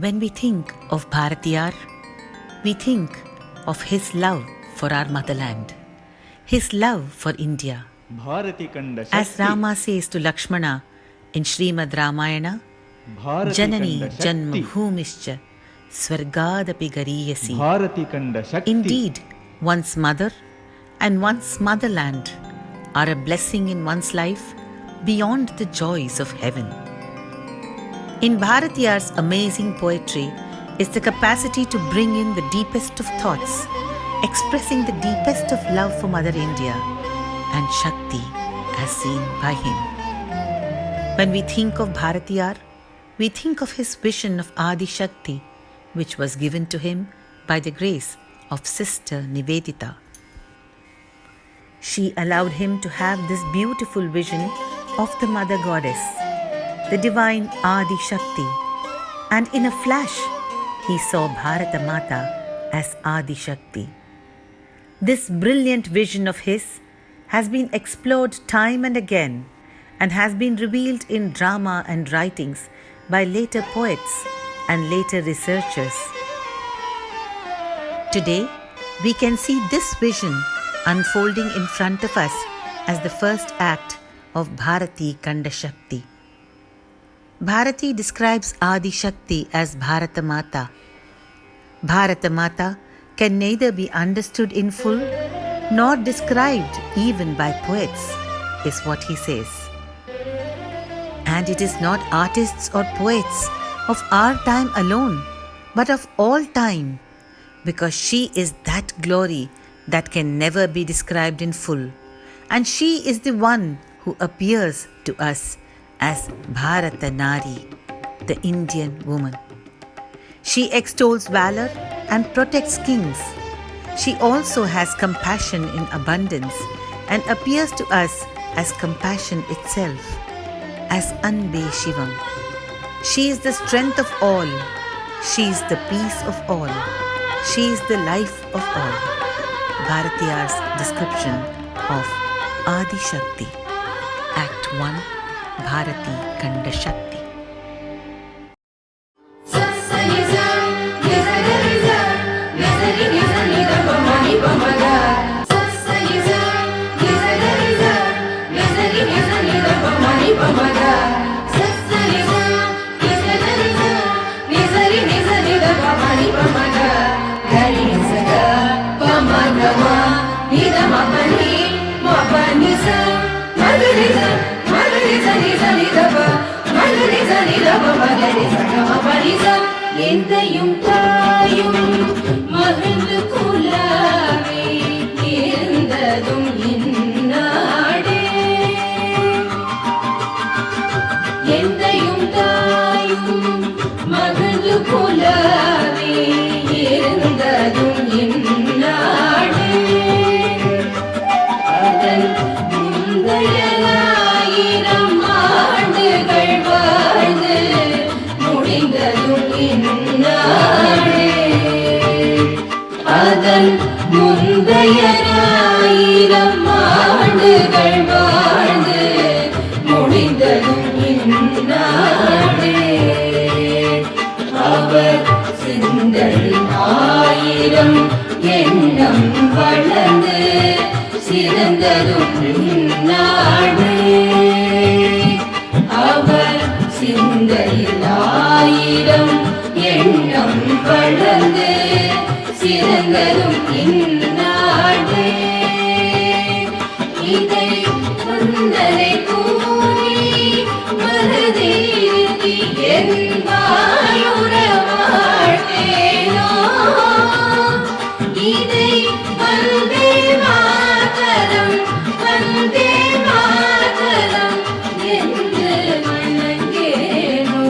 When we think of Bharatiyar, we think of his love for our motherland, his love for India. As Rama says to Lakshmana in Srimad Ramayana, Janani Janma Bhumischa Swargadapi Gariyasi. Indeed, one's mother and one's motherland are a blessing in one's life beyond the joys of heaven. In Bharatiyar's amazing poetry is the capacity to bring in the deepest of thoughts, expressing the deepest of love for Mother India and Shakti as seen by him. When we think of Bharatiyar, we think of his vision of Adi Shakti, which was given to him by the grace of Sister Nivedita. She allowed him to have this beautiful vision of the Mother Goddess, the divine Adi Shakti, and in a flash, he saw Bharata Mata as Adi Shakti. This brilliant vision of his has been explored time and again and has been revealed in drama and writings by later poets and later researchers. Today, we can see this vision unfolding in front of us as the first act of Bharati Kanda Shakti. Bharati describes Adi Shakti as Bharata Mata. Bharata Mata can neither be understood in full nor described even by poets, is what he says. And it is not artists or poets of our time alone, but of all time, because she is that glory that can never be described in full, and she is the one who appears to us as Bharata Nari, the Indian woman. She extols valor and protects kings. She also has compassion in abundance and appears to us as compassion itself, as Anbe Shivam. She is the strength of all. She is the peace of all. She is the life of all. Bharatiyar's description of Adi Shakti. Act 1, Bharati Kanda Shakti. எந்தையும் தாயும் மகிழ்ந்து குலாவே இருந்ததும் இந்நாடே. எந்தையும் தாயும் மகிழ்ந்து குலாவே இருந்ததும் இந்நாடே. அதன் முந்தையலாயிரம் ஆண்டுகள் வாழ்ந்து முடிந்ததும் இந்நாடே. அதன் முந்தையலாயிரம் ஆண்டுகள் வாழ்ந்து முடிந்ததும் இந்நாடே. அவர் சிந்தையில் ஆயிரம் எண்ணம் வளர்ந்து சிறந்ததும் இந்நாடே. அவர் சிந்தையில் ஆயிரம் எண்ணம் வளர்ந்து சிறந்ததும் இந்நாடே. இதை வந்தனை கூறி மனதிருத்தி என் வாயுற வாழ்த்தேனோ. இதை வந்தே மாதரம் வந்தே மாதரம் என்று வணங்கேனோ.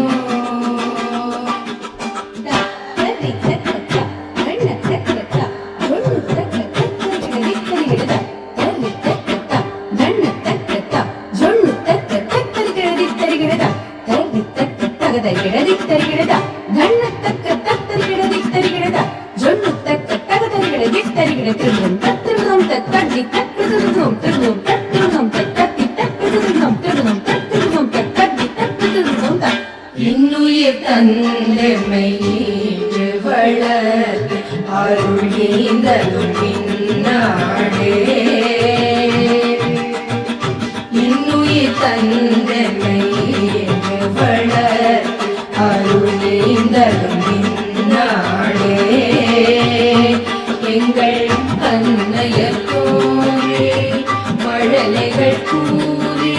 இன்னுயிர் தந்தே எம்மை ஈன்று வளர்த்து அருள் ஈந்ததும் இந்நாடே. இன்னுயிர் தந்தெம்மை ஈன்று வளர்த்து அருள் ஈந்ததும் இந்நாடே. எங்கள் அன்னையர் கோரி மழலைகள் கூறி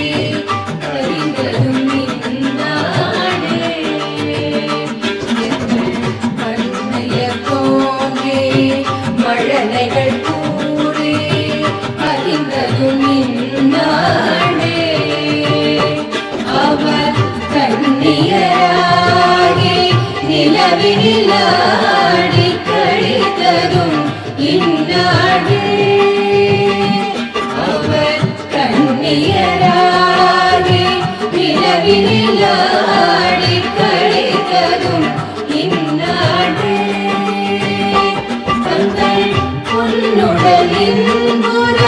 அறிந்ததும் இந்நாடே. எங்கள் அன்னையர் கோரி மழலைகள் கூறி அறிந்ததும் இந்நாடே. அவர் கண்ணியராகி நிலவினிலாடி கழித்ததும் இந்நாடே. அவர் கண்ணியராகி நிலவினிலாடி கழித்ததும் இந்நாடே. தங்கள் பொன்னுடலின் புற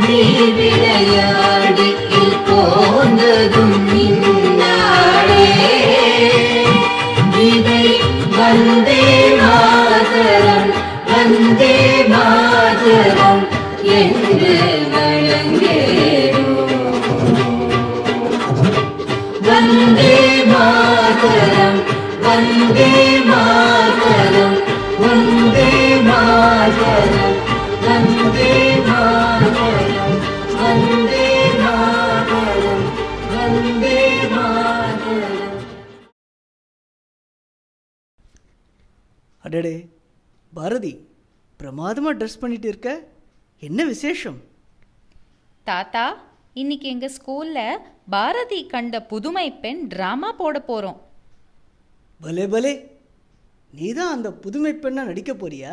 நீர் விளையாடிக்கில் போனதும் இந்நாடே. இதை வந்தே மாதரம் வந்தே மாதரம் என்று வழங்கேரோ. வந்தே மாதரம் வந்தே மாதரம் வந்தே மாதரம் வந்தே மாதரம் வந்தே மாதரம் வந்தே மாதரம். அடடே பாரதி, பிரமாதமாக ட்ரெஸ் பண்ணிட்டு இருக்க, என்ன விசேஷம்? தாத்தா, இன்னைக்கு எங்க ஸ்கூல்ல பாரதி கண்ட புதுமை பெண் டிராமா போட போறோம். பலே பலே, நீ தான் அந்த புதுமை பெண்ணா நடிக்க போறியா?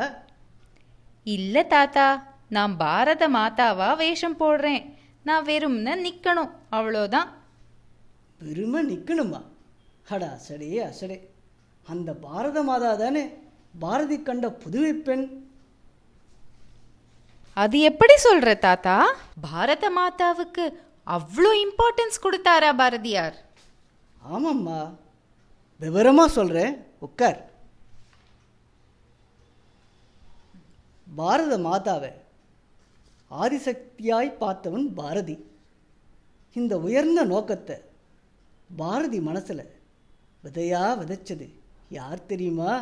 இல்ல தாத்தா, நான் பாரத மாதாவா வேஷம் போடுறேன். நான் வெறும்னு நிக்கணும், அவ்வளோதான். வெறுமை நிற்கணுமா? அடா அசடே அசடே, அந்த பாரத மாதா தானே பாரதி கண்ட புதுமை பெண். அது எப்படி சொல்ற தாத்தா? பாரத மாதாவுக்கு அவ்வளோ இம்பார்ட்டன்ஸ் கொடுத்தாரா பாரதியார்? ஆமாம்மா, விவரமாக சொல்கிறேன், உட்கார். பாரத மாதாவை ஆதிசக்தியாய் பார்த்தவன் பாரதி. இந்த உயர்ந்த நோக்கத்தை பாரதி மனசில் விதையா விதைச்சது யார் தெரியுமா?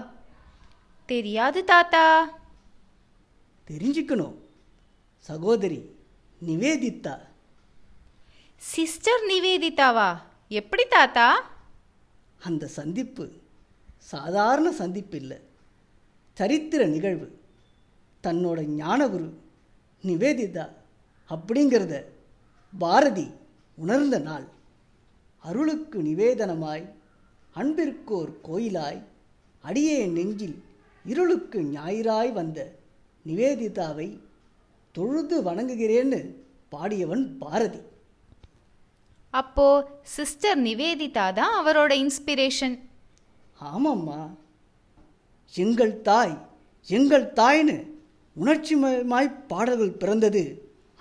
தெரியாது தாத்தா. தெரிஞ்சுக்கணும். சகோதரி நிவேதிதா. சிஸ்டர் நிவேதிதாவா? எப்படி தாத்தா? அந்த சந்திப்பு சாதாரண சந்திப்பு இல்லை, சரித்திர நிகழ்வு. தன்னோட ஞானகுரு நிவேதிதா அப்படிங்கிறத பாரதி உணர்ந்த நாள். அருளுக்கு நிவேதனமாய் அன்பிற்கோர் கோயிலாய் அடியே நெஞ்சில் இருளுக்கு ஞாயிறாய் வந்த நிவேதிதாவை தொழுது வணங்குகிறேன்னு பாடியவன் பாரதி. அப்போ சிஸ்டர் நிவேதிதா தான் அவரோட இன்ஸ்பிரேஷன். ஆமாம்மா, எங்கள் தாய் எங்கள் தாய்னு உணர்ச்சிமயமாய் பாடல்கள் பிறந்தது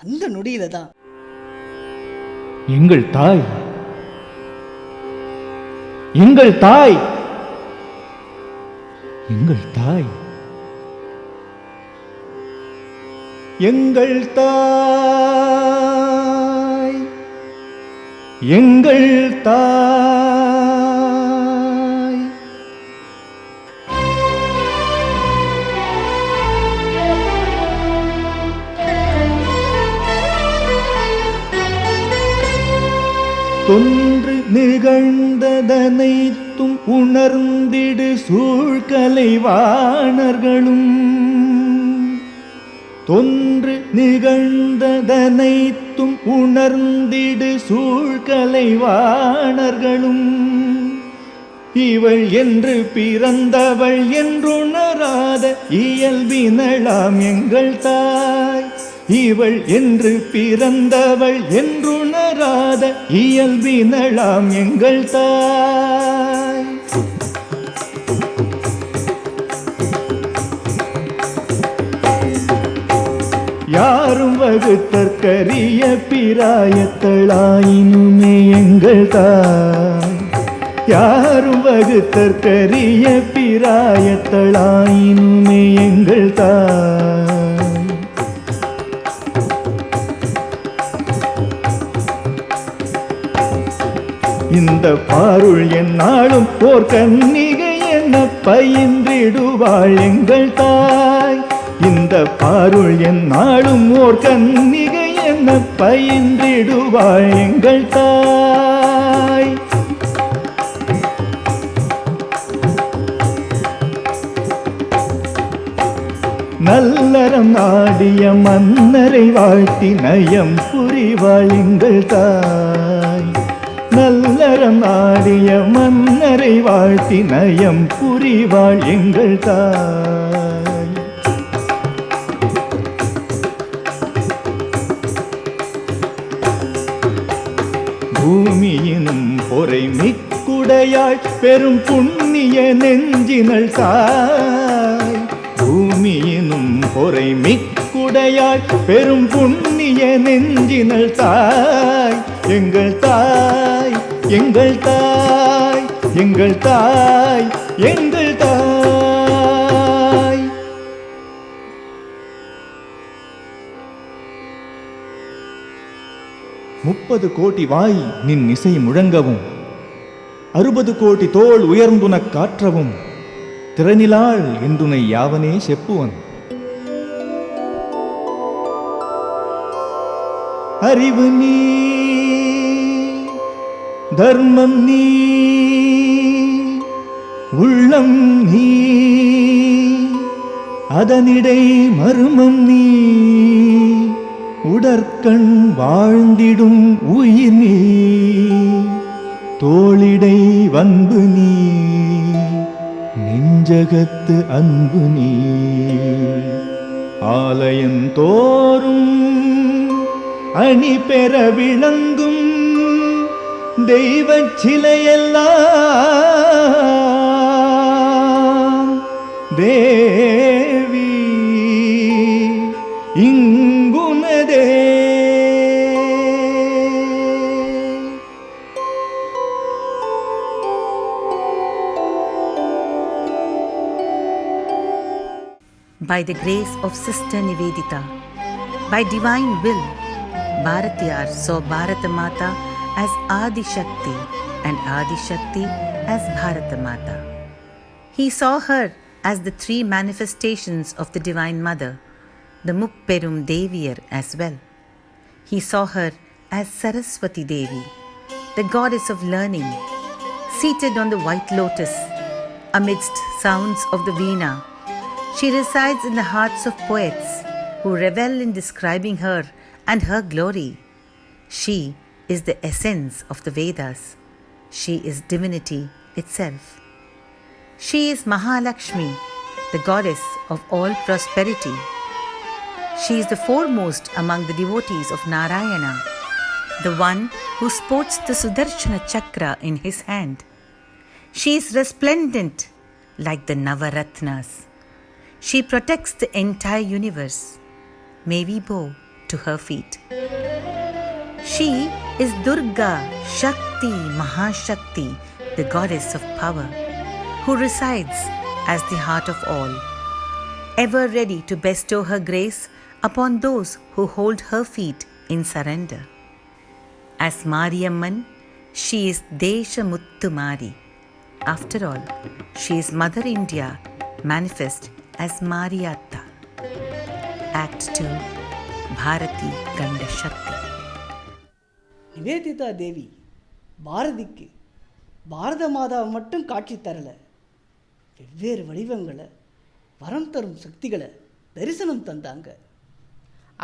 அந்த நொடியில தான். எங்கள் தாய் எங்கள் தாய் எங்கள் தாய் எங்கள் தாய் எங்கள் தாய். தொன்று நிகழ்ந்ததனைத்தும் உணர்ந்திடு சூழ்கலை வாணர்களும். தொன்று நிகழ்ந்ததனைத்தும் உணர்ந்திடு சூழ்கலை வாணர்களும். இவள் என்று பிறந்தவள் என்றுணராத இயல்பினளாம் எங்கள் தாய். இவள் என்று பிறந்தவள் என்றுணராத இயல்பினளாம் எங்கள் தாய். யாரும் வகுத்தற்கரிய பிராயத்தளாயினுமே எங்கள் தாய். யாரும் வகுத்தற்கரிய பிராயத்தளாயினுமே எங்கள் தாய். இந்த பாருள் என்னாலும் ஓர் கன்னிகை என பயின்றிடுவாள் எங்கள் தாய். இந்த பாருள் என்னாலும் ஓர் கன்னிகை என பயின்றிடுவாள் எங்கள் தாய். நல்லறம் நாடிய மன்னரை வாழ்த்தி நயம் புரிவாள் எங்கள் தாய். நல்லறம் நாடிய மன்னரை வாழ்த்தி நயம் புரிவாள் எங்கள் தாய். பூமியினும் பொறை மிக்குடையாள் பெரும் புண்ணிய நெஞ்சினள் தாய். பூமியினும் பொறை மிக்குடையாள் பெரும் புண்ணிய நெஞ்சினள் தாய். எங்கள் தாய், எங்கள் தாய், எங்கள் தாய், எங்கள் தாய். முப்பது கோடி வாய் நின் இசை முழங்கவும் 60 கோடி தோள் உயர்ந்துனக் காற்றவும் திறனிலாள் என்றுனை யாவனே செப்புவன். அறிவு நீ, தர்மம் நீ, உள்ளம் நீ, அதனிடை மர்மம் நீ, உடற்கண் வாழ்ந்திடும் உயிர் நீ, தோளிடை வன்பு நீ, நெஞ்சகத்து அன்பு நீ. ஆலயந்தோறும் அணி பெற விளங்கும் தெய்வச் சிலையெல்லாம் தேவி இங்குனதே. By the grace of Sister Nivedita, by divine will, Bharatiyar saw Bharata Mata as Adi Shakti and Adi Shakti as Bharata Mata. He saw her as the three manifestations of the Divine Mother, the Mupperum Deviyar as well. He saw her as Saraswati Devi, the goddess of learning, seated on the white lotus amidst sounds of the veena. She resides in the hearts of poets who revel in describing her and her glory. She is the essence of the Vedas. She is divinity itself. She is Mahalakshmi, the goddess of all prosperity. She is the foremost among the devotees of Narayana, the one who sports the Sudarshana Chakra in his hand. She is resplendent like the Navaratnas. She protects the entire universe. May we bow to her feet. She is Durga, Shakti, Mahashakti, the goddess of power, who resides as the heart of all, ever ready to bestow her grace upon those who hold her feet in surrender. As Mariamman, she is Desha Muttu Mari. After all, she is Mother India, manifest as Mariatta. Act 2, Bharati Kanda Shakti. Nivedita தேவி பாரதிக்கு பாரத மாதாவை மட்டும் காட்சி தரல, வெவ்வேறு வடிவங்களை வரம் தரும் சக்திகளை தரிசனம் தந்தாங்க.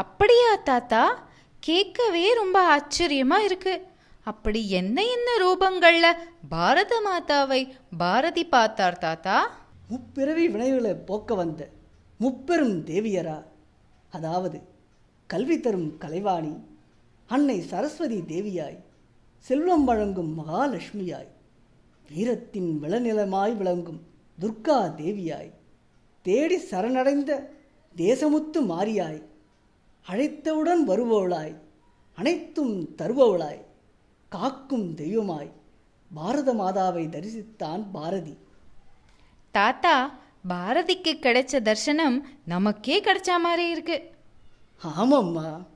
அப்படியா தாத்தா? கேட்கவே ரொம்ப ஆச்சரியமா இருக்கு. அப்படி என்ன என்ன ரூபங்கள்ல பாரத மாதாவை பாரதி பார்த்தார் தாத்தா? முப்பிறவி வினைகளை போக்க வந்த முப்பெரும் தேவியரா, அதாவது கல்வி தரும் கலைவாணி அன்னை சரஸ்வதி தேவியாய், செல்வம் வழங்கும் மகாலட்சுமியாய், வீரத்தின் விளநிலமாய் விளங்கும் துர்கா தேவியாய், தேடி சரணடைந்த தேசமுத்து மாரியாய், அழைத்தவுடன் வருபவளாய், அனைத்தும் தருபவளாய், காக்கும் தெய்வமாய், பாரத மாதாவை தரிசித்தான் பாரதி. தாத்தா, பாரதிக்கு கிடைச்ச தர்சனம் நமக்கே கிடைச்ச மாதிரி இருக்கு. ஆமாம்மா,